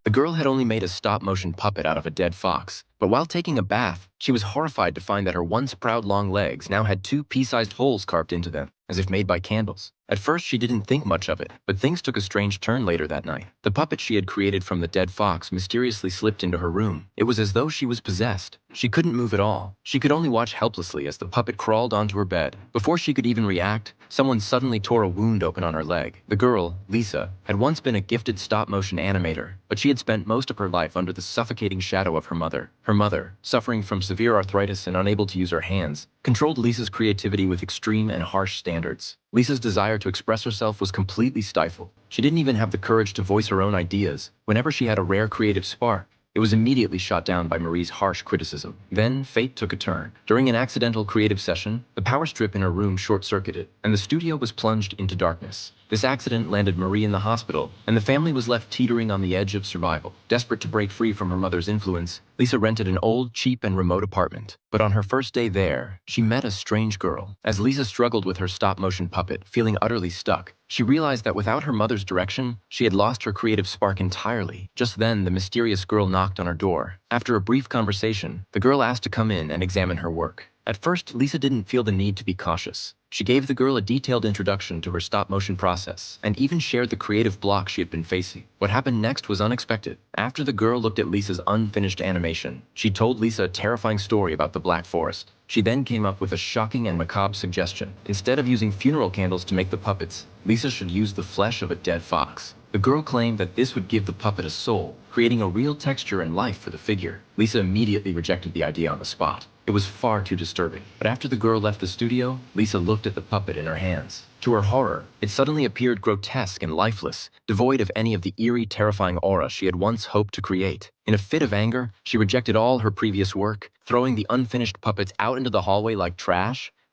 The girl had only made a stop-motion puppet out of a dead fox, but while taking a bath, she was horrified to find that her once proud long legs now had two pea-sized holes carved into them, as if made by candles. At first she didn't think much of it, but things took a strange turn later that night. The puppet she had created from the dead fox mysteriously slipped into her room. It was as though she was possessed. She couldn't move at all. She could only watch helplessly as the puppet crawled onto her bed. Before she could even react, someone suddenly tore a wound open on her leg. The girl, Lisa, had once been a gifted stop-motion animator, but she had spent most of her life under the suffocating shadow of her mother. Her mother, suffering from severe arthritis and unable to use her hands, controlled Lisa's creativity with extreme and harsh standards. Lisa's desire to express herself was completely stifled. She didn't even have the courage to voice her own ideas. Whenever she had a rare creative spark, it was immediately shot down by Marie's harsh criticism. Then, fate took a turn. During an accidental creative session, the power strip in her room short-circuited, and the studio was plunged into darkness. This accident landed Marie in the hospital, and the family was left teetering on the edge of survival. Desperate to break free from her mother's influence, Lisa rented an old, cheap, and remote apartment. But on her first day there, she met a strange girl. As Lisa struggled with her stop-motion puppet, feeling utterly stuck, she realized that without her mother's direction, she had lost her creative spark entirely. Just then, the mysterious girl knocked on her door. After a brief conversation, the girl asked to come in and examine her work. At first, Lisa didn't feel the need to be cautious. She gave the girl a detailed introduction to her stop-motion process, and even shared the creative block she had been facing. What happened next was unexpected. After the girl looked at Lisa's unfinished animation, she told Lisa a terrifying story about the Black Forest. She then came up with a shocking and macabre suggestion. Instead of using funeral candles to make the puppets, Lisa should use the flesh of a dead fox. The girl claimed that this would give the puppet a soul, creating a real texture and life for the figure. Lisa immediately rejected the idea on the spot. It was far too disturbing. But after the girl left the studio, Lisa looked at the puppet in her hands. To her horror, it suddenly appeared grotesque and lifeless, devoid of any of the eerie, terrifying aura she had once hoped to create. In a fit of anger, she rejected all her previous work, throwing the unfinished puppets out into the hallway like trash.